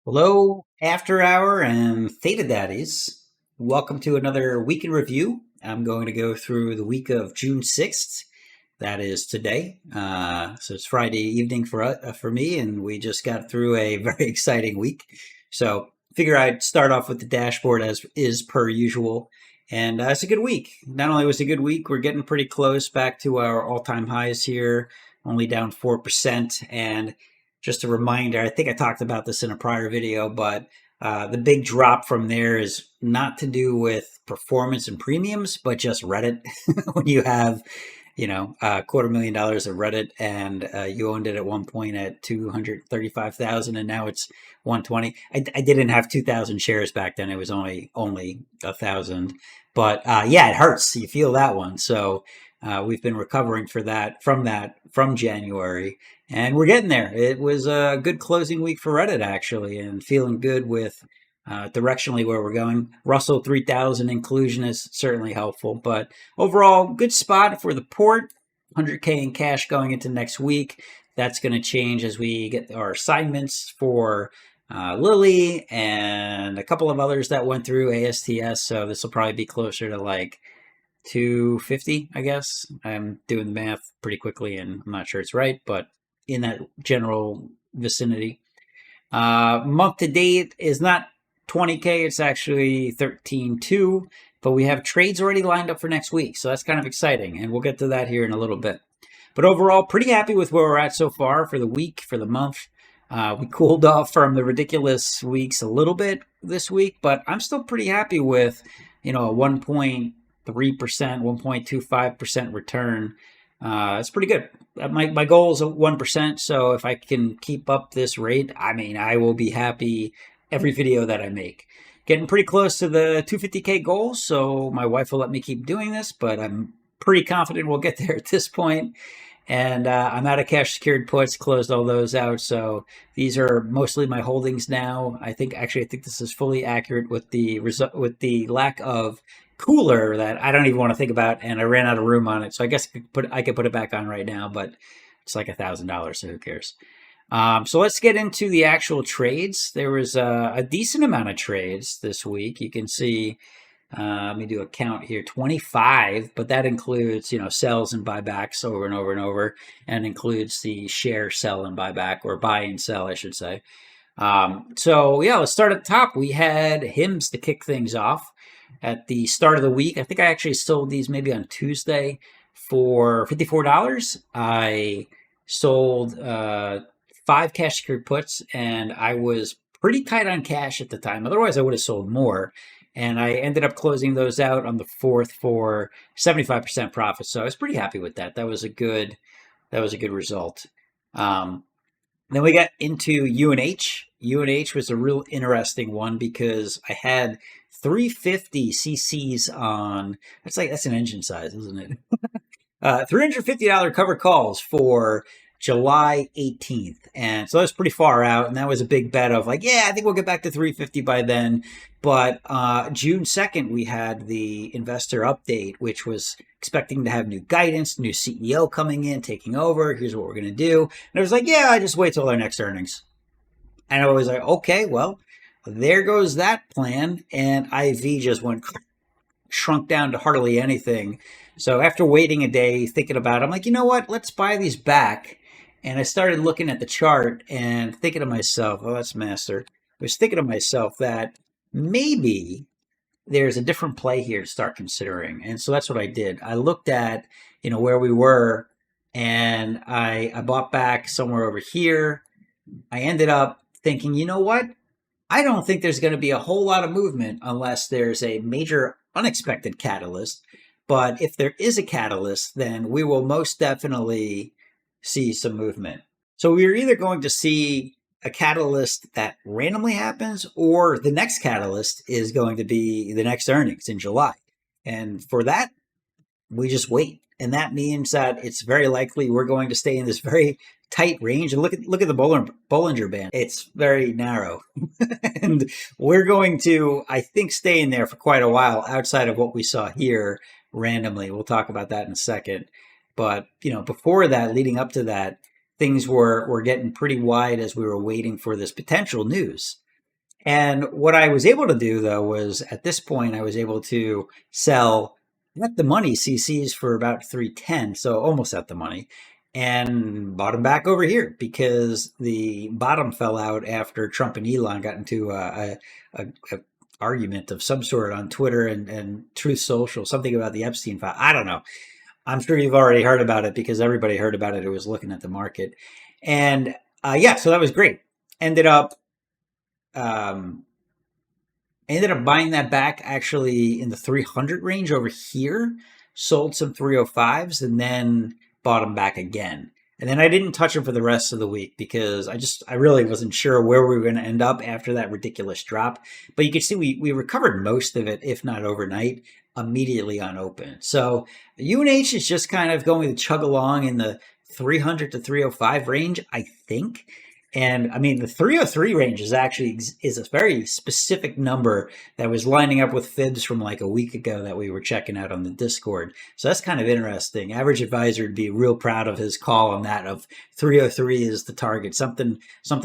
Hello, After Hour and Theta Daddies. Welcome to another week in review. I'm going to go through the week of June 6th. That is today. So it's Friday evening for me, and we just got through a very exciting week. So figure I'd start off with the dashboard as is per usual. And it's a good week. Not only was it a good week, we're getting pretty close back to our all-time highs here, only down 4%. And just a reminder, I think I talked about this in a prior video, but the big drop from there is not to do with performance and premiums, but just Reddit. When you have, $250,000 of Reddit and you owned it at one point at 235,000 and now it's 120. I didn't have 2,000 shares back then. It was only 1,000. But yeah, it hurts. You feel that one. So we've been recovering from January, and we're getting there. It was a good closing week for Reddit, actually, and feeling good with directionally where we're going. Russell 3000 inclusion is certainly helpful, but overall, good spot for the port. 100K in cash going into next week. That's going to change as we get our assignments for Lily and a couple of others that went through ASTS. So this will probably be closer to like 250, I guess. I'm doing the math pretty quickly and I'm not sure it's right, but in that general vicinity. Month to date is not 20K, it's actually 13.2, but we have trades already lined up for next week. So that's kind of exciting. And we'll get to that here in a little bit. But overall, pretty happy with where we're at so far for the week, for the month. We cooled off from the ridiculous weeks a little bit this week, but I'm still pretty happy with, a 1.3%, 1.25% return. It's pretty good. My goal is 1%. So if I can keep up this rate, I will be happy every video that I make. Getting pretty close to the 250K goal. So my wife will let me keep doing this, but I'm pretty confident we'll get there at this point. And I'm out of cash secured puts, closed all those out. So these are mostly my holdings now. I think this is fully accurate with the lack of cooler that I don't even want to think about, and I ran out of room on it. So I guess I could put it back on right now, but it's like $1,000, so who cares? So let's get into the actual trades. There was a decent amount of trades this week. You can see. Let me do a count here, 25, but that includes, sells and buybacks over and over and over, and includes the share sell and buyback, or buy and sell, I should say. So yeah, let's start at the top. We had hymns to kick things off at the start of the week. I think I actually sold these maybe on Tuesday for $54. I sold 5 cash secured puts, and I was pretty tight on cash at the time. Otherwise, I would have sold more. And I ended up closing those out on the 4th for 75% profit. So I was pretty happy with that. That was a good result. Then we got into UNH. UNH was a real interesting one because I had 350 cc's on. That's an engine size, isn't it? $350 covered calls for July 18th. And so that was pretty far out. And that was a big bet of like, yeah, I think we'll get back to 350 by then. But June 2nd, we had the investor update, which was expecting to have new guidance, new CEO coming in, taking over. Here's what we're going to do. And I was like, yeah, I just wait till our next earnings. And I was like, okay, well, there goes that plan. And IV just shrunk down to hardly anything. So after waiting a day, thinking about it, I'm like, you know what? Let's buy these back. And I started looking at the chart and thinking to myself, oh, that's master. I was thinking to myself that maybe there's a different play here to start considering. And so that's what I did. I looked at, where we were, and I bought back somewhere over here. I ended up thinking, you know what? I don't think there's going to be a whole lot of movement unless there's a major unexpected catalyst. But if there is a catalyst, then we will most definitely see some movement. So we're either going to see a catalyst that randomly happens, or the next catalyst is going to be the next earnings in July. And for that, we just wait. And that means that it's very likely we're going to stay in this very tight range. And look at the Bollinger Band. It's very narrow. And we're going to, I think, stay in there for quite a while outside of what we saw here randomly. We'll talk about that in a second. But, before that, leading up to that, things were getting pretty wide as we were waiting for this potential news. And what I was able to do though was at this point I was able to sell at the money CCs for about 310, so almost at the money, and bought them back over here because the bottom fell out after Trump and Elon got into a argument of some sort on Twitter and Truth Social, something about the Epstein file. I don't know. I'm sure you've already heard about it because everybody heard about it who was looking at the market. And yeah, so that was great. Ended up um, ended up buying that back actually in the 300 range over here, sold some 305s, and then bought them back again. And then I didn't touch them for the rest of the week because I really wasn't sure where we were going to end up after that ridiculous drop. But you can see we recovered most of it, if not overnight, immediately on open. So UNH is just kind of going to chug along in the 300 to 305 range, I think. And I mean, the 303 range is actually is a very specific number that was lining up with fibs from like a week ago that we were checking out on the Discord. So that's kind of interesting. Average advisor would be real proud of his call on that of 303 is the target. Something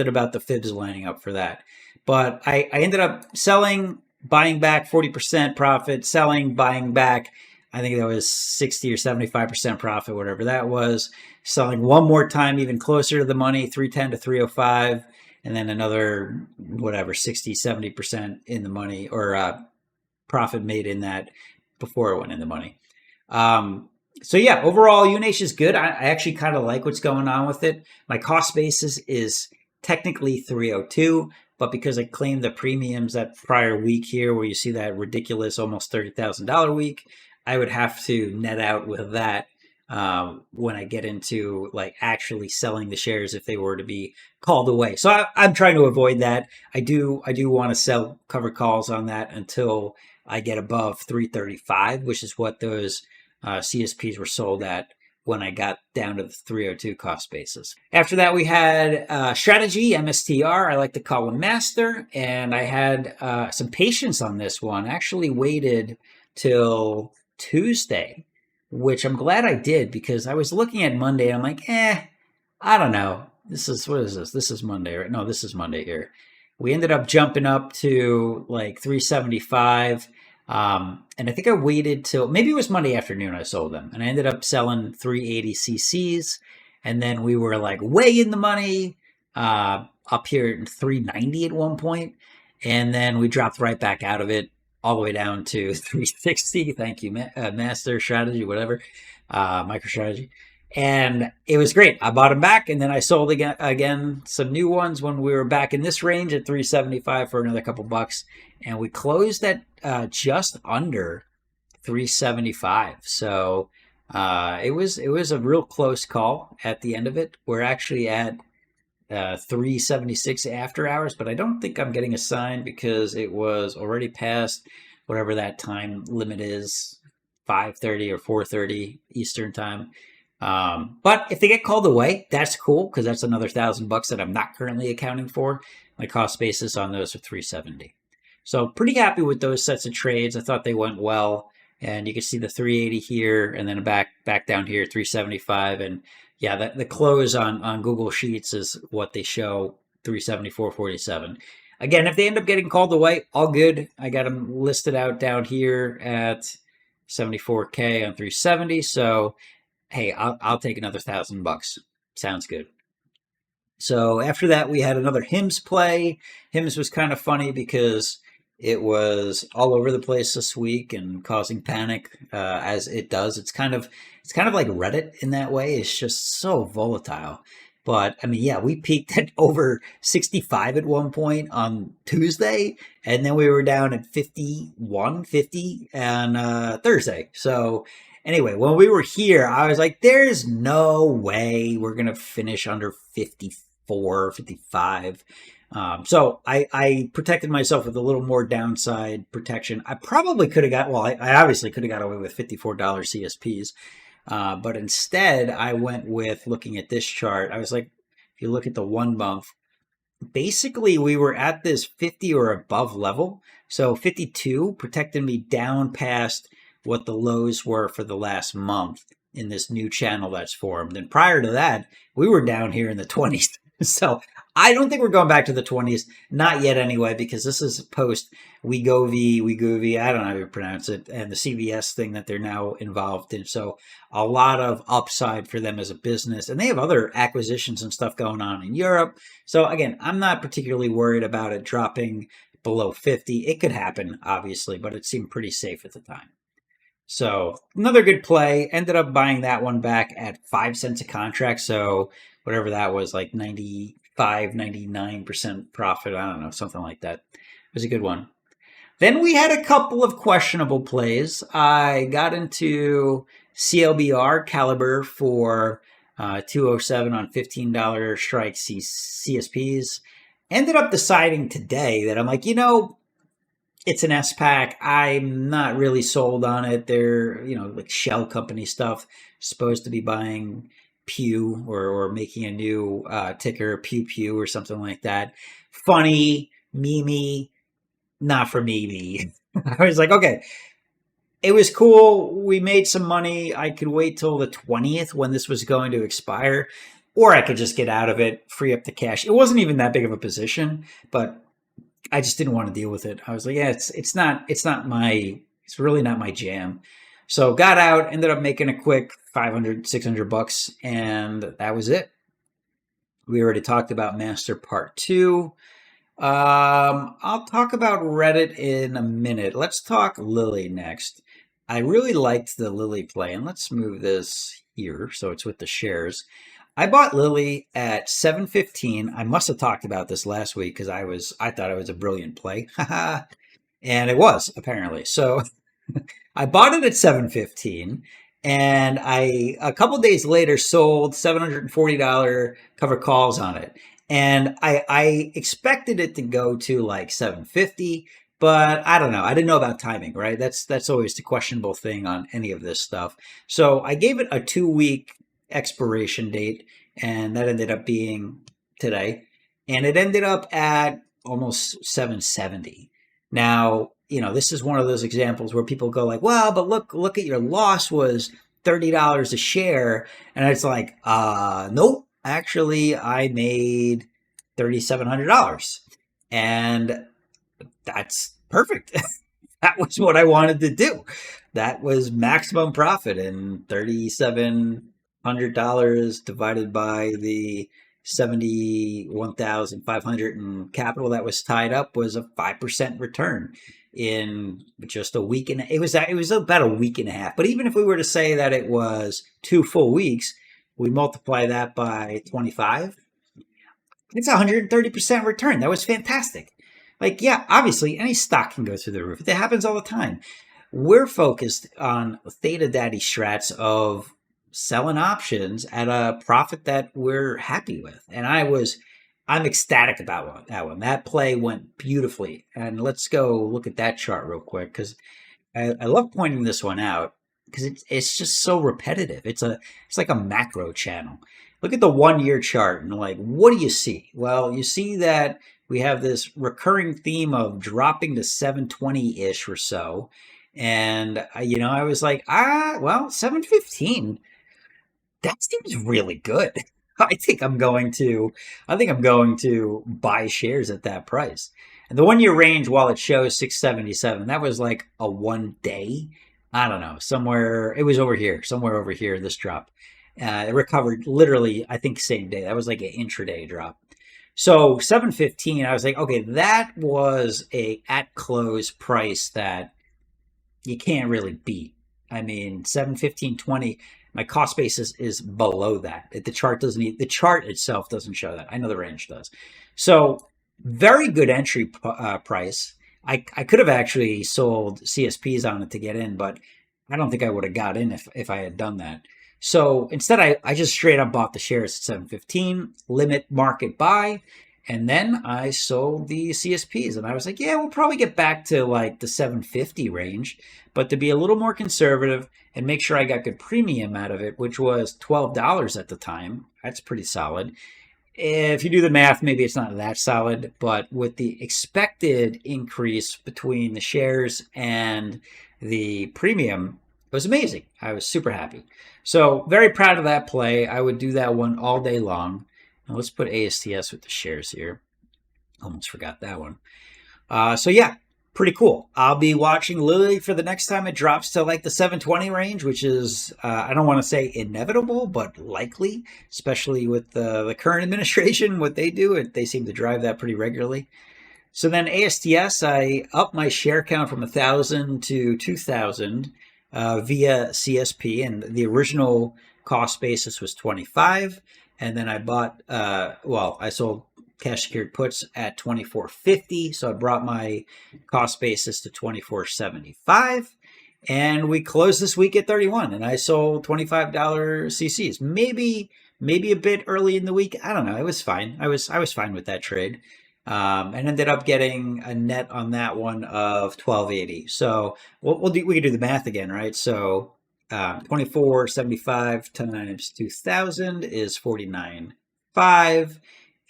about the fibs lining up for that. But I ended up selling, buying back 40% profit, selling, buying back. I think that was 60 or 75% profit, whatever that was. Selling one more time, even closer to the money, 310 to 305, and then another, whatever, 60, 70% in the money, or profit made in that before it went in the money. So yeah, overall, UNH is good. I actually kind of like what's going on with it. My cost basis is technically 302, but because I claimed the premiums that prior week here, where you see that ridiculous almost $30,000 week, I would have to net out with that when I get into like actually selling the shares if they were to be called away. So I'm trying to avoid that. I do want to sell cover calls on that until I get above 335, which is what those CSPs were sold at when I got down to the 302 cost basis. After that, we had Strategy, MSTR. I like to call him Master. And I had some patience on this one. I actually waited till Tuesday, which I'm glad I did because I was looking at Monday and I'm like, I don't know. What is this? This is Monday, right? No, this is Monday here. We ended up jumping up to like 375. And I think I waited till maybe it was Monday afternoon I sold them. And I ended up selling 380 CCs. And then we were like way in the money, up here at 390 at one point. And then we dropped right back out of it, all the way down to 360. Thank you, Master Strategy, whatever, Microstrategy. And it was great. I bought them back, and then I sold again some new ones when we were back in this range at 375 for another couple bucks. And we closed at just under 375. So it was a real close call at the end of it. We're actually at 376 after hours, but I don't think I'm getting a sign because it was already past whatever that time limit is, 5:30 or 4:30 Eastern time. But if they get called away, that's cool because that's another $1,000 that I'm not currently accounting for. My cost basis on those are 370. So pretty happy with those sets of trades. I thought they went well. And you can see the 380 here and then back down here, 375. And yeah, the close on Google Sheets is what they show, 374.47. Again, if they end up getting called away, all good. I got them listed out down here at 74K on 370. So, hey, I'll take another $1,000. Sounds good. So after that, we had another HIMS play. HIMS was kind of funny because it was all over the place this week and causing panic, as it does. It's kind of like Reddit in that way. It's just so volatile. But I mean, yeah, we peaked at over 65 at one point on Tuesday, and then we were down at 51, 50 on Thursday. So anyway, when we were here, I was like, there's no way we're going to finish under 54, 55. So I protected myself with a little more downside protection. I probably could have I obviously could have got away with $54 CSPs. But instead I went with looking at this chart. I was like, if you look at the 1 month, basically we were at this 50 or above level. So 52 protected me down past what the lows were for the last month in this new channel that's formed. And prior to that, we were down here in the 20s. So I don't think we're going back to the 20s. Not yet, anyway, because this is post Wegovy. I don't know how to pronounce it, and the CVS thing that they're now involved in. So a lot of upside for them as a business, and they have other acquisitions and stuff going on in Europe. So again, I'm not particularly worried about it dropping below 50. It could happen, obviously, but it seemed pretty safe at the time. So another good play. Ended up buying that one back at 5 cents a contract. So whatever that was, like 95, 99% profit. I don't know, something like that. It was a good one. Then we had a couple of questionable plays. I got into CLBR caliber for 207 on $15 strike CSPs. Ended up deciding today that I'm like, it's an S pack. I'm not really sold on it. They're, like shell company stuff. Supposed to be buying Pew or making a new ticker, Pew Pew or something like that. Funny, memey, not for me. I was like, okay, it was cool. We made some money. I could wait till the 20th when this was going to expire, or I could just get out of it, free up the cash. It wasn't even that big of a position, but I just didn't want to deal with it. I was like, yeah, it's really not my jam. So got out, ended up making a quick 500, $600, and that was it. We already talked about Master Part 2. I'll talk about Reddit in a minute. Let's talk Lily next. I really liked the Lily play, and let's move this here so it's with the shares. I bought Lily at 7.15. I must have talked about this last week because I thought it was a brilliant play. And it was, apparently. So I bought it at 7.15, and I a couple days later sold $740 cover calls on it. And I expected it to go to like 750, but I don't know. I didn't know about timing, right? That's always the questionable thing on any of this stuff. So I gave it a 2-week expiration date, and that ended up being today. And it ended up at almost 770. Now, this is one of those examples where people go like, well, but look at your loss was $30 a share. And it's like, nope, actually I made $3,700. And that's perfect. That was what I wanted to do. That was maximum profit, and $3,700 divided by the 71,500 in capital that was tied up was a 5% return in just a week. And it was about a week and a half. But even if we were to say that it was 2 full weeks, we multiply that by 25. It's a 130% return. That was fantastic. Like, yeah, obviously any stock can go through the roof. It happens all the time. We're focused on Theta Daddy strats of selling options at a profit that we're happy with. And I'm ecstatic about that one. That play went beautifully. And let's go look at that chart real quick, because I love pointing this one out because it's just so repetitive. It's like a macro channel. Look at the 1-year chart and like, what do you see? Well, you see that we have this recurring theme of dropping to 720-ish or so. And, I was like, well, 715, that seems really good. I think I'm going to buy shares at that price. And the 1-year range, while it shows 677, that was like a 1 day. I don't know, somewhere, it was somewhere over here, this drop. It recovered literally, I think, same day. That was like an intraday drop. So 715, I was like, okay, that was a at close price that you can't really beat. I mean, 715.20, my cost basis is below that. The chart itself doesn't show that. I know the range does. So very good entry price. I could have actually sold CSPs on it to get in, but I don't think I would have got in if I had done that. So instead, I just straight up bought the shares at 715, limit market buy, and then I sold the CSPs. And I was like, yeah, we'll probably get back to like the 750 range, but to be a little more conservative and make sure I got good premium out of it, which was $12 at the time. That's pretty solid. If you do the math, maybe it's not that solid, but with the expected increase between the shares and the premium, it was amazing. I was super happy. So very proud of that play. I would do that one all day long. Now let's put ASTS with the shares here. Almost forgot that one. So yeah, pretty cool. I'll be watching Lily for the next time it drops to like the 720 range, which is, I don't want to say inevitable, but likely, especially with the current administration, what they do. They seem to drive that pretty regularly. So then ASTS, I upped my share count from 1,000 to 2,000 via CSP, and the original cost basis was 25. And then I bought, I sold cash secured puts at 24.50, so I brought my cost basis to 24.75. And we closed this week at 31, and I sold $25 CCs. Maybe a bit early in the week. I don't know. It was fine. I was fine with that trade. And ended up getting a net on that one of 1280. So we can do the math again, right? So 2475 times 2000 is 49.5.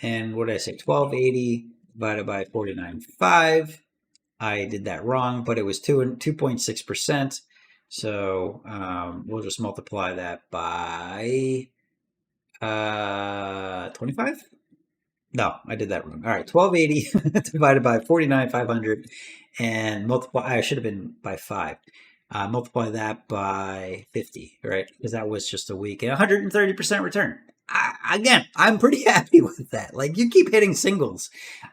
And what did I say? 1280 divided by 49.5. I did that wrong, but it was 2.6%. So we'll just multiply that by 25. No, I did that wrong. All right, 1280 divided by 49,500 and multiply, I should have been by 5. Multiply that by 50, right? Because that was just a week and 130% return. Again, I'm pretty happy with that. Like, you keep hitting singles.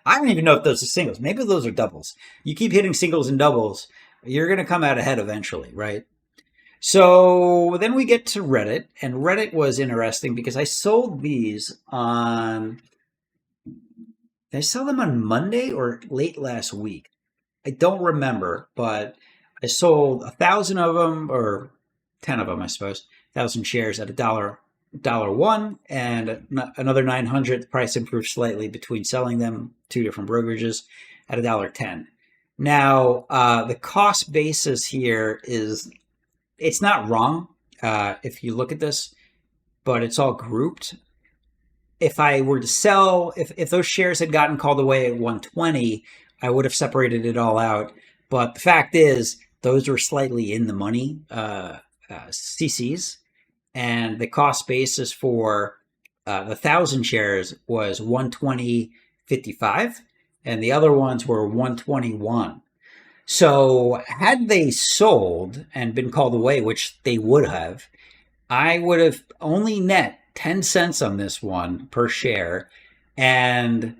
I don't even know if those are singles. Maybe those are doubles. You keep hitting singles and doubles, you're going to come out ahead eventually, right? So then we get to Reddit, and Reddit was interesting because I sold these on... Did I sell them on Monday or late last week? I don't remember, but I sold 1,000 of them, or 10 of them, I suppose, 1,000 shares at $1.01, and another 900. The price improved slightly between selling them, two different brokerages, at $1.10. Now, the cost basis here is, it's not wrong if you look at this, but it's all grouped. If I were to sell, if those shares had gotten called away at 120, I would have separated it all out. But the fact is, those were slightly in the money CCs, and the cost basis for the 1,000 shares was 120.55, and the other ones were 121. So had they sold and been called away, which they would have, I would have only net 10 cents on this one per share and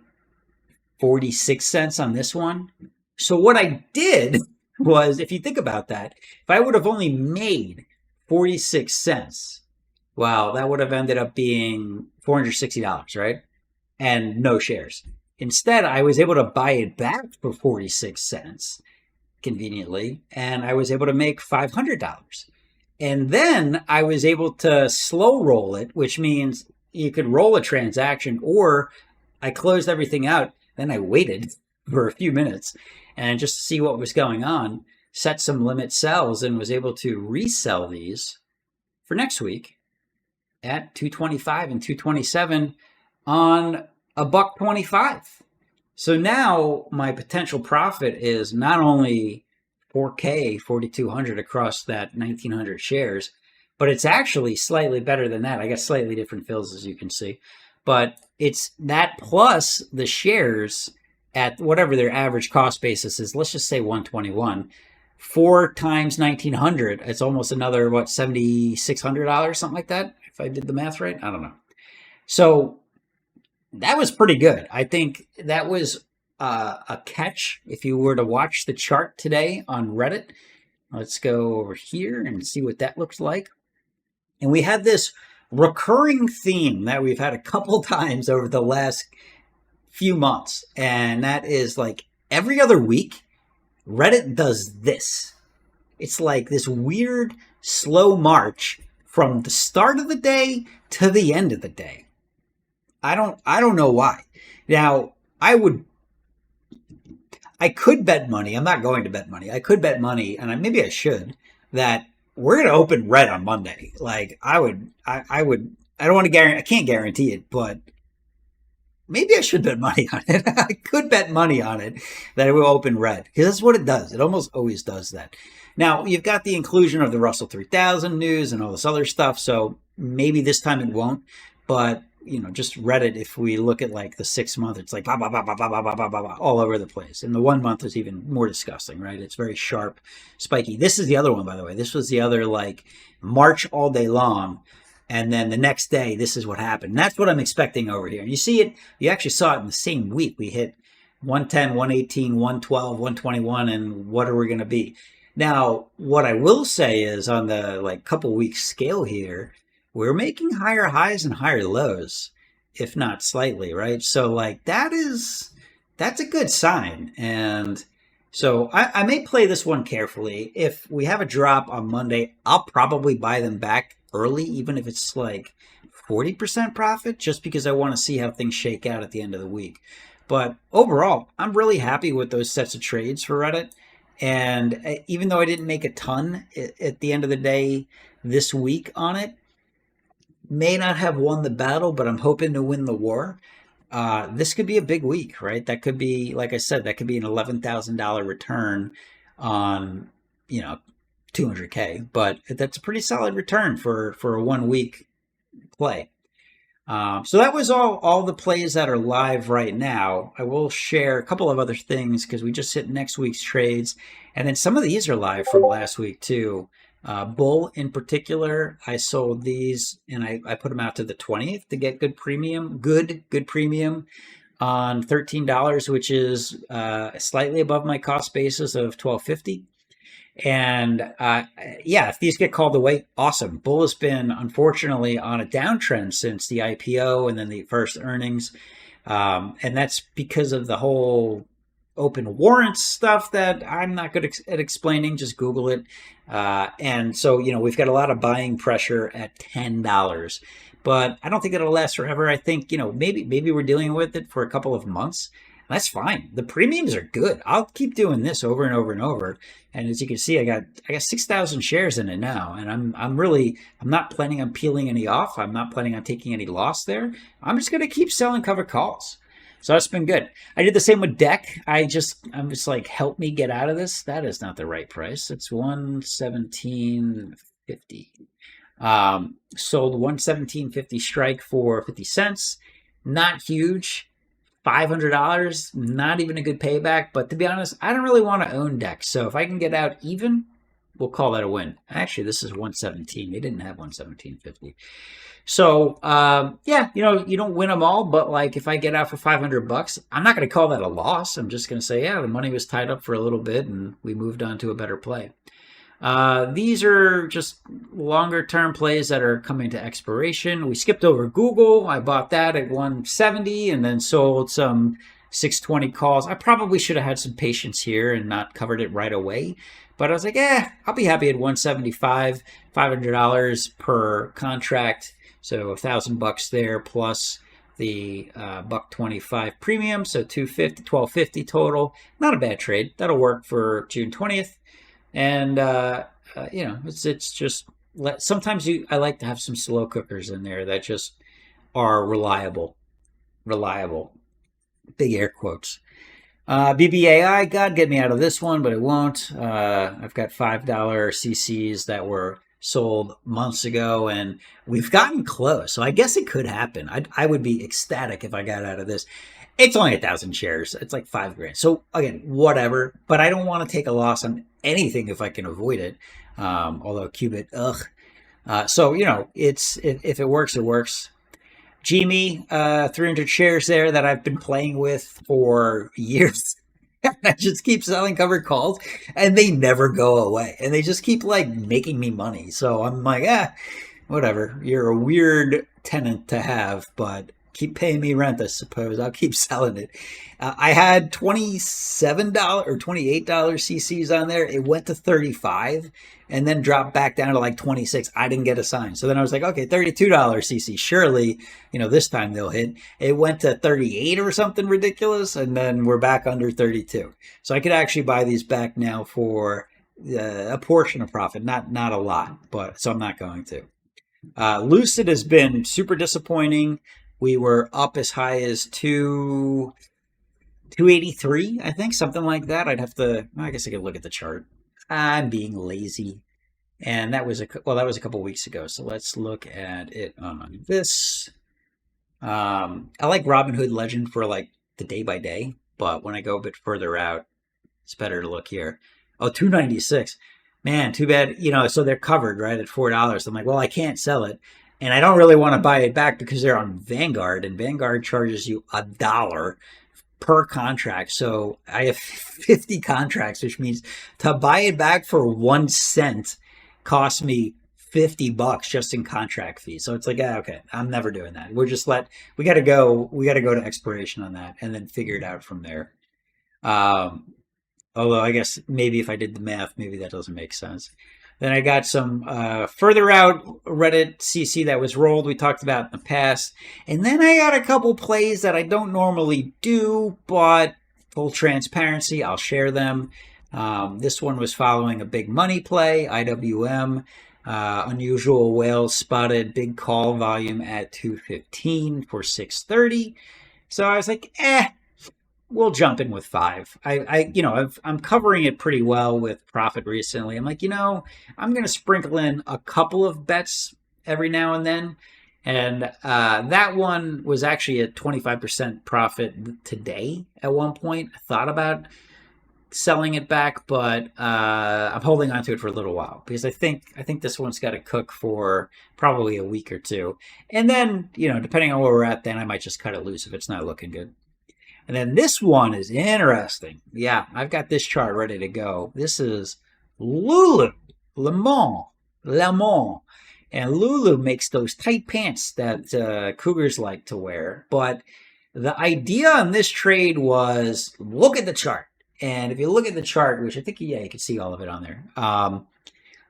46 cents on this one. So what I did was, if you think about that, if I would have only made 46 cents, well, that would have ended up being $460, right? And no shares. Instead, I was able to buy it back for 46 cents conveniently, and I was able to make $500. And then I was able to slow roll it, which means you could roll a transaction, or I closed everything out. Then I waited for a few minutes and just to see what was going on, set some limit sells, and was able to resell these for next week at 225 and 227 on $1.25. So now my potential profit is not only 4K, 4,200 across that 1,900 shares, but it's actually slightly better than that. I got slightly different fills, as you can see, but it's that plus the shares at whatever their average cost basis is. Let's just say 121. 4 times 1,900, it's almost another, what, $7,600, something like that, if I did the math right. I don't know. So that was pretty good. I think that was a catch if you were to watch the chart today on Reddit. Let's go over here and see what that looks like. And we had this recurring theme that we've had a couple times over the last few months, and that is like every other week Reddit does this. It's like this weird slow march from the start of the day to the end of the day. I don't know why. Now, I could bet money. I'm not going to bet money. I could bet money, and maybe I should, that we're going to open red on Monday. Like, I don't want to guarantee, I can't guarantee it, but maybe I should bet money on it. I could bet money on it that it will open red, because that's what it does. It almost always does that. Now, you've got the inclusion of the Russell 3000 news and all this other stuff, so maybe this time it won't. But just Reddit, if we look at like the 6 month, it's like blah, blah, blah, blah, blah, blah, blah, blah, blah, blah, all over the place. And the 1 month is even more disgusting, right? It's very sharp, spiky. This is the other one, by the way. This was the other like March all day long. And then the next day, this is what happened. And that's what I'm expecting over here. And you see it, you actually saw it in the same week. We hit 110, 118, 112, 121, and what are we going to be? Now, what I will say is on the like couple weeks scale here, we're making higher highs and higher lows, if not slightly, right? So like that's a good sign. And so I may play this one carefully. If we have a drop on Monday, I'll probably buy them back early, even if it's like 40% profit, just because I want to see how things shake out at the end of the week. But overall, I'm really happy with those sets of trades for Reddit. And even though I didn't make a ton at the end of the day this week on it, may not have won the battle, but I'm hoping to win the war. This could be a big week, right? That could be, like I said, that could be an $11,000 return on, 200K, but that's a pretty solid return for a 1 week play. So that was all the plays that are live right now. I will share a couple of other things because we just hit next week's trades, and then some of these are live from last week too. Bull in particular, I sold these and I put them out to the 20th to get good premium, good premium on $13, which is slightly above my cost basis of $12.50. And yeah, if these get called away, awesome. Bull has been unfortunately on a downtrend since the IPO and then the first earnings. And that's because of the whole open warrants stuff that I'm not good at explaining. Just Google it. And so, we've got a lot of buying pressure at $10, but I don't think it'll last forever. I think, maybe we're dealing with it for a couple of months. That's fine. The premiums are good. I'll keep doing this over and over and over. And as you can see, I got 6,000 shares in it now, and I'm not planning on peeling any off. I'm not planning on taking any loss there. I'm just going to keep selling covered calls. So that's been good. I did the same with deck. I'm just like, help me get out of this. That is not the right price. It's 117.50. Sold 117.50 strike for 50 cents. Not huge. $500, not even a good payback. But to be honest, I don't really want to own decks. So if I can get out even, we'll call that a win. Actually, this is 117. They didn't have 117.50. So yeah, you don't win them all, but like if I get out for $500, I'm not going to call that a loss. I'm just going to say, yeah, the money was tied up for a little bit and we moved on to a better play. These are just longer term plays that are coming to expiration. We skipped over Google. I bought that at 170 and then sold some 620 calls. I probably should have had some patience here and not covered it right away. But I was like, I'll be happy at 175, $500 per contract. So $1,000 there plus the $1.25 premium. So $250, $12.50 total. Not a bad trade. That'll work for June 20th. And it's just sometimes I like to have some slow cookers in there that just are reliable, big air quotes. BBAI, God, get me out of this one, but it won't. I've got $5 CCs that were sold months ago, and we've gotten close. So I guess it could happen. I would be ecstatic if I got out of this. It's only 1,000 shares. It's like $5,000. So again, whatever. But I don't want to take a loss on anything if I can avoid it. Although Qubit, so if it works, it works. GME, 300 shares there that I've been playing with for years. I just keep selling covered calls, and they never go away, and they just keep like making me money. So I'm like, whatever. You're a weird tenant to have, but keep paying me rent, I suppose. I'll keep selling it. I had $27 or $28 CCs on there. It went to 35 and then dropped back down to like 26. I didn't get a sign. So then I was like, okay, $32 CC. Surely, this time they'll hit. It went to 38 or something ridiculous. And then we're back under 32. So I could actually buy these back now for a portion of profit. Not a lot, but so I'm not going to. Lucid has been super disappointing. We were up as high as 283, I think, something like that. I guess I could look at the chart. I'm being lazy. And that was a couple weeks ago. So let's look at it on this. I like Robinhood Legend for like the day by day, but when I go a bit further out, it's better to look here. Oh, 296. Man, too bad. So they're covered, right, at $4. I'm like, well, I can't sell it. And I don't really want to buy it back because they're on Vanguard, and Vanguard charges you $1 per contract. So I have 50 contracts, which means to buy it back for 1 cent costs me $50 just in contract fees. So it's like, okay, I'm never doing that. We got to go to expiration on that and then figure it out from there. Um, Although I guess maybe if I did the math, maybe that doesn't make sense. Then I got some further out Reddit CC that was rolled. We talked about in the past. And then I got a couple plays that I don't normally do, but full transparency, I'll share them. This one was following a big money play, IWM. Unusual whales spotted big call volume at 215 for 630. So I was like, we'll jump in with five. I'm covering it pretty well with profit recently. I'm like, I'm going to sprinkle in a couple of bets every now and then. And that one was actually a 25% profit today at one point. I thought about selling it back, but I'm holding on to it for a little while because I think this one's got to cook for probably a week or two. And then, depending on where we're at, then I might just cut it loose if it's not looking good. And then this one is interesting. Yeah, I've got this chart ready to go. This is Lulu, Le Mans. And Lulu makes those tight pants that Cougars like to wear. But the idea on this trade was look at the chart. And if you look at the chart, which I think, yeah, you can see all of it on there.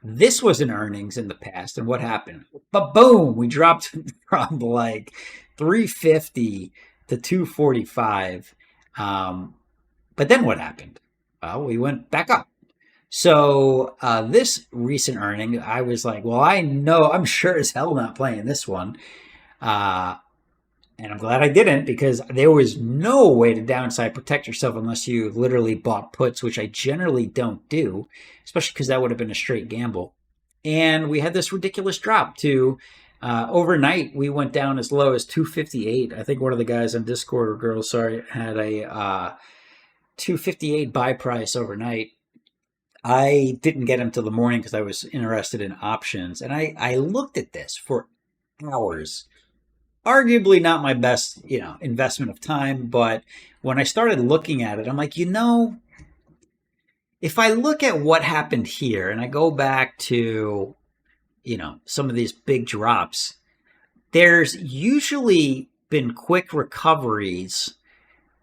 This was in earnings in the past. And what happened? But boom, we dropped from like 350 to 245. But then what happened? Well, we went back up. So this recent earning, I was like, well, I'm sure as hell not playing this one. And I'm glad I didn't because there was no way to downside protect yourself unless you literally bought puts, which I generally don't do, especially because that would have been a straight gamble. And we had this ridiculous drop to overnight. We went down as low as 258. I think one of the guys on Discord or girls, sorry, had a 258 buy price overnight. I didn't get him till the morning because I was interested in options. And I looked at this for hours. Arguably not my best, investment of time. But when I started looking at it, I'm like, if I look at what happened here and I go back to, some of these big drops, there's usually been quick recoveries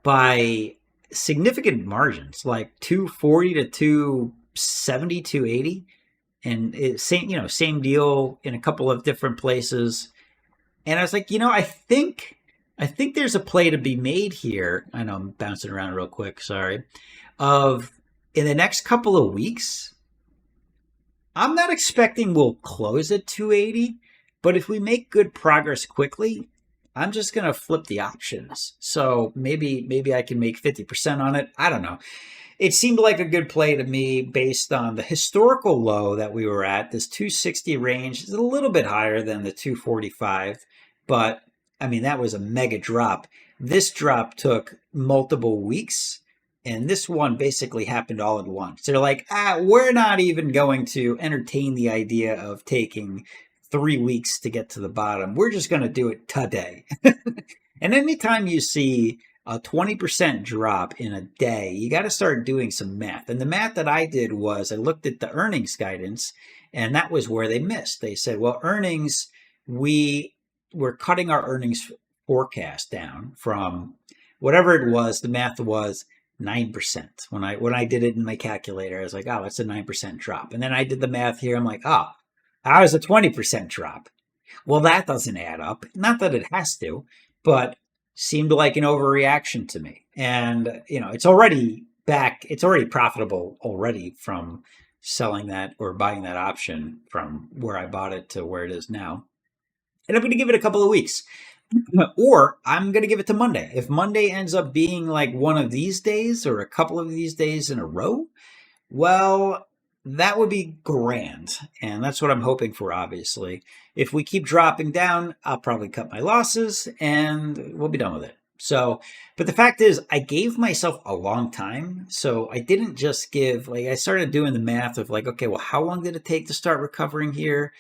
by significant margins, like 240 to 270, 280. And same deal in a couple of different places. And I was like, I think there's a play to be made here. I know I'm bouncing around real quick, sorry. Of in the next couple of weeks, I'm not expecting we'll close at 280, but if we make good progress quickly, I'm just going to flip the options. So maybe I can make 50% on it. I don't know. It seemed like a good play to me based on the historical low that we were at. This 260 range is a little bit higher than the 245, but I mean, that was a mega drop. This drop took multiple weeks, and this one basically happened all at once. They're like, we're not even going to entertain the idea of taking 3 weeks to get to the bottom. We're just going to do it today. And anytime you see a 20% drop in a day, you got to start doing some math. And the math that I did was I looked at the earnings guidance, and that was where they missed. They said, well, earnings, we're cutting our earnings forecast down from whatever it was. The math was 9%. When I did it in my calculator, I was like, oh, that's a 9% drop. And then I did the math here. I'm like, oh, how is a 20% drop? Well, that doesn't add up. Not that it has to, but seemed like an overreaction to me. And, it's already back. It's already profitable already from selling that or buying that option from where I bought it to where it is now. And I'm going to give it a couple of weeks. Or I'm going to give it to Monday. If Monday ends up being like one of these days or a couple of these days in a row, well, that would be grand. And that's what I'm hoping for, obviously. If we keep dropping down, I'll probably cut my losses and we'll be done with it. So, but the fact is, I gave myself a long time. So I didn't just give, like, I started doing the math of like, okay, well, how long did it take to start recovering here?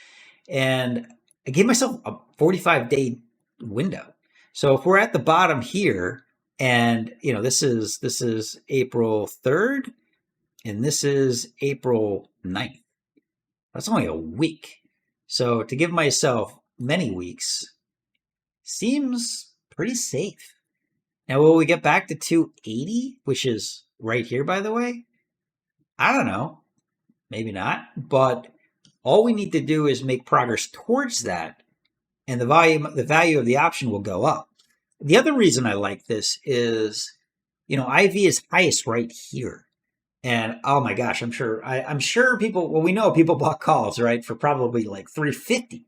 And I gave myself a 45-day window. So if we're at the bottom here, and this is April 3rd, and this is April 9th. That's only a week. So to give myself many weeks seems pretty safe. Now, will we get back to 280, which is right here, by the way? I don't know. Maybe not. But all we need to do is make progress towards that, and the value of the option will go up. The other reason I like this is, IV is highest right here. And oh my gosh, I'm sure people, well, we know people bought calls, right, for probably like 350,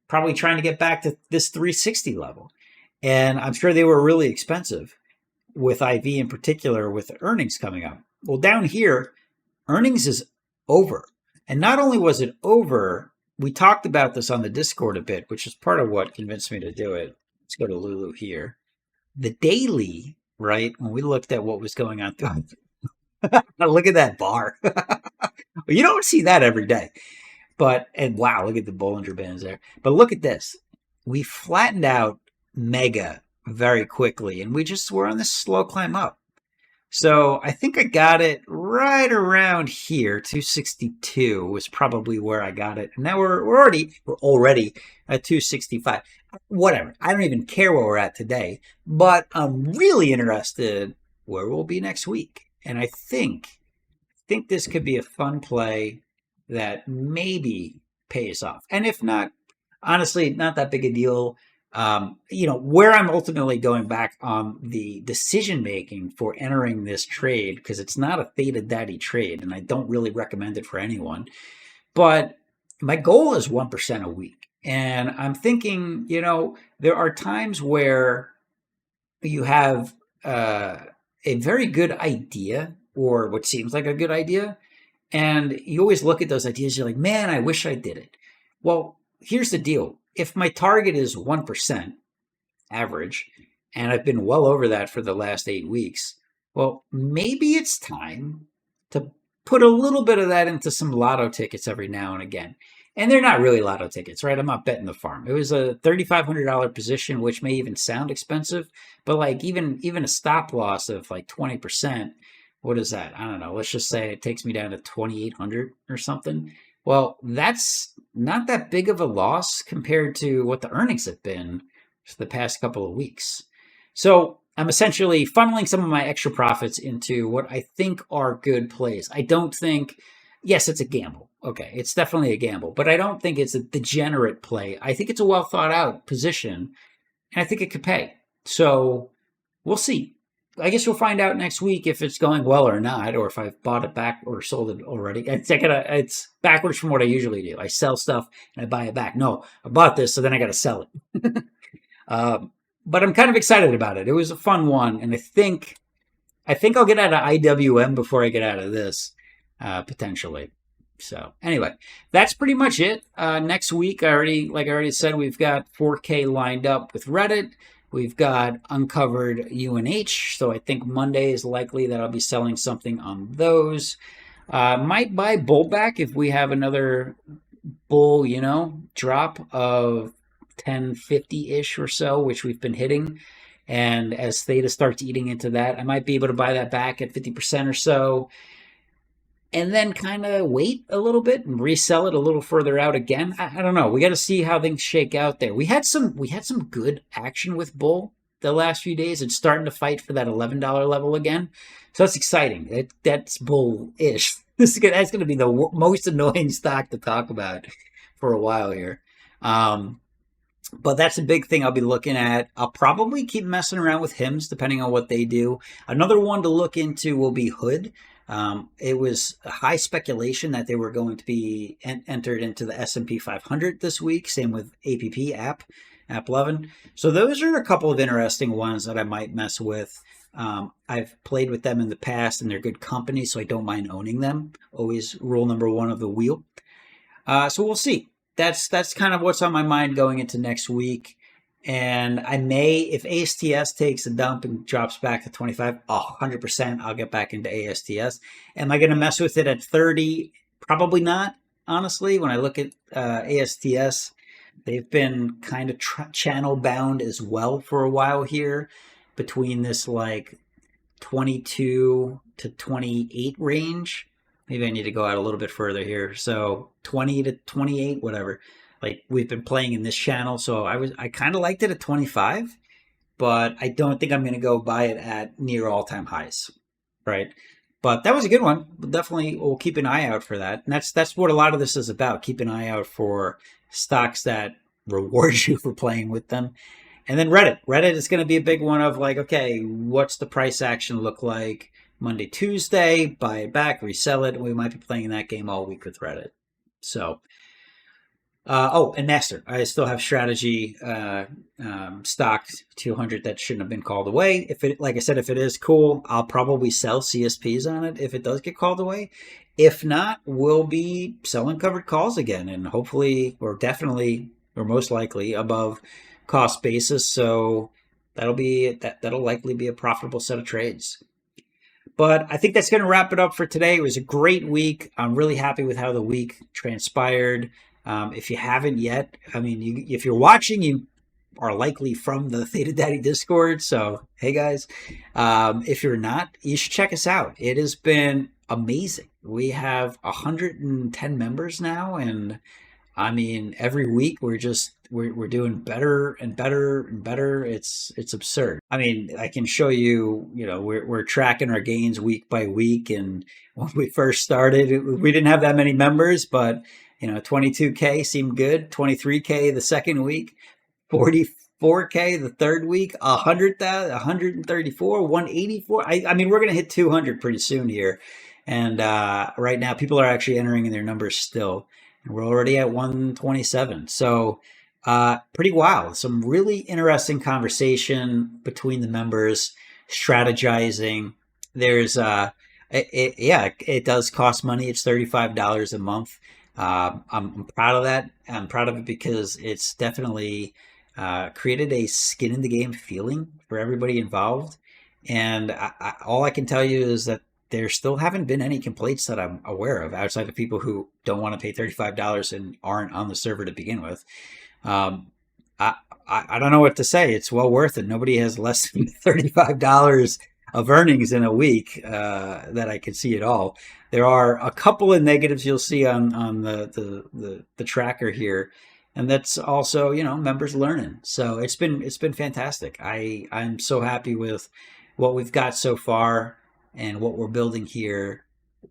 probably trying to get back to this 360 level. And I'm sure they were really expensive with IV in particular, with the earnings coming up. Well, down here, earnings is over. And not only was it over, we talked about this on the Discord a bit, which is part of what convinced me to do it. Let's go to Lulu here. The daily, right, when we looked at what was going on, look at that bar. You don't see that every day. And wow, look at the Bollinger Bands there. But look at this. We flattened out mega very quickly, and we're on this slow climb up. So I think I got it right around here. 262 was probably where I got it. And now we're already at 265. Whatever. I don't even care where we're at today. But I'm really interested where we'll be next week. And I think this could be a fun play that maybe pays off. And if not, honestly, not that big a deal. Where I'm ultimately going back on the decision making for entering this trade, because it's not a Theta Daddy trade, and I don't really recommend it for anyone. But my goal is 1% a week. And I'm thinking, there are times where you have a very good idea, or what seems like a good idea, and you always look at those ideas, you're like, man, I wish I did it. Well, here's the deal. If my target is 1% average, and I've been well over that for the last 8 weeks, well, maybe it's time to put a little bit of that into some lotto tickets every now and again. And they're not really lotto tickets, right? I'm not betting the farm. It was a $3,500 position, which may even sound expensive, but like even a stop loss of like 20%, what is that? I don't know. Let's just say it takes me down to 2,800 or something. Well, that's not that big of a loss compared to what the earnings have been for the past couple of weeks. So I'm essentially funneling some of my extra profits into what I think are good plays. I don't think, yes, it's a gamble. Okay, it's definitely a gamble, but I don't think it's a degenerate play. I think it's a well thought out position, and I think it could pay. So we'll see. I guess we'll find out next week if it's going well or not, or if I've bought it back or sold it already. It's backwards from what I usually do. I sell stuff and I buy it back. No, I bought this, so then I got to sell it. But I'm kind of excited about it. It was a fun one, and I think I'll get out of IWM before I get out of this, potentially. So anyway, that's pretty much it. Next week, like I already said, we've got 4K lined up with Reddit. We've got uncovered UNH, so I think Monday is likely that I'll be selling something on those. Might buy bull back if we have another bull, drop of 1050-ish or so, which we've been hitting. And as Theta starts eating into that, I might be able to buy that back at 50% or so. And then kind of wait a little bit and resell it a little further out again. I don't know. We got to see how things shake out there. We had some good action with bull the last few days. It's starting to fight for that $11 level again. So that's exciting. That's bull-ish. That's going to be the most annoying stock to talk about for a while here. But that's a big thing I'll be looking at. I'll probably keep messing around with HIMs depending on what they do. Another one to look into will be Hood. It was a high speculation that they were going to be entered into the S&P 500 this week. Same with App 11. So those are a couple of interesting ones that I might mess with. I've played with them in the past and they're good company, so I don't mind owning them. Always rule number one of the wheel. So we'll see. That's kind of what's on my mind going into next week. And I may, if ASTS takes a dump and drops back to 25, 100%, I'll get back into ASTS. Am I going to mess with it at 30? Probably not, honestly. When I look at ASTS, they've been kind of channel bound as well for a while here between this like 22 to 28 range. Maybe I need to go out a little bit further here. So 20 to 28, whatever. Like we've been playing in this channel, so I kind of liked it at 25, but I don't think I'm going to go buy it at near all-time highs, right? But that was a good one. Definitely, we'll keep an eye out for that. And that's what a lot of this is about. Keep an eye out for stocks that reward you for playing with them. And then Reddit. Reddit is going to be a big one of like, okay, what's the price action look like Monday, Tuesday? Buy it back, resell it. We might be playing that game all week with Reddit. So, and Master. I still have strategy stocked 200 that shouldn't have been called away. If it, like I said, if it is cool, I'll probably sell CSPs on it if it does get called away. If not, we'll be selling covered calls again, and hopefully, or definitely, or most likely above cost basis. So that'll likely be a profitable set of trades. But I think that's going to wrap it up for today. It was a great week. I'm really happy with how the week transpired. If you haven't yet, I mean, if you're watching, you are likely from the Theta Daddy Discord. So, hey guys, if you're not, you should check us out. It has been amazing. We have 110 members now, and I mean, every week we're doing better and better and better. It's absurd. I mean, I can show you, we're tracking our gains week by week. And when we first started, we didn't have that many members, but 22K seemed good. 23K the second week, 44K the third week, 100,000, 134, 184. I mean, we're going to hit 200 pretty soon here. And right now, people are actually entering in their numbers still. And we're already at 127. So pretty wild. Some really interesting conversation between the members, strategizing. There's, it does cost money. It's $35 a month. I'm proud of that. I'm proud of it because it's definitely created a skin in the game feeling for everybody involved. And all I can tell you is that there still haven't been any complaints that I'm aware of outside of people who don't want to pay $35 and aren't on the server to begin with. I don't know what to say. It's well worth it. Nobody has less than $35 of earnings in a week that I can see at all. There are a couple of negatives you'll see on the tracker here, and that's also members learning. So it's been fantastic. I'm so happy with what we've got so far and what we're building here.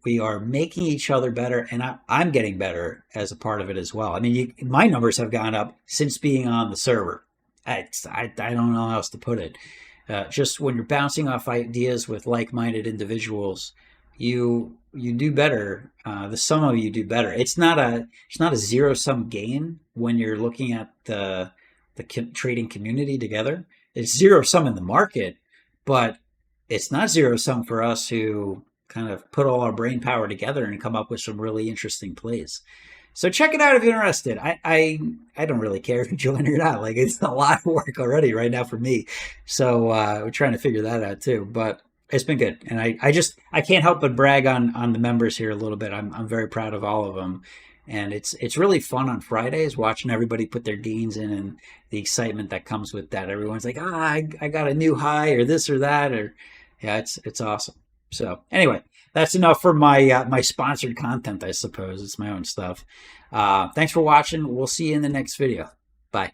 We are making each other better, and I'm getting better as a part of it as well. I mean, my numbers have gone up since being on the server. I don't know how else to put it. Just when you're bouncing off ideas with like-minded individuals, you do better. The sum of you do better. It's not a zero-sum game when you're looking at the trading community together. It's zero-sum in the market, but it's not zero-sum for us who kind of put all our brain power together and come up with some really interesting plays. So check it out if you're interested. I don't really care if you join or not. Like, it's a lot of work already right now for me. So we're trying to figure that out too. But it's been good. And I can't help but brag on the members here a little bit. I'm very proud of all of them. And it's really fun on Fridays watching everybody put their gains in and the excitement that comes with that. Everyone's like, I got a new high or this or that, or yeah, it's awesome. So anyway, that's enough for my my sponsored content, I suppose. It's my own stuff. Thanks for watching. We'll see you in the next video. Bye.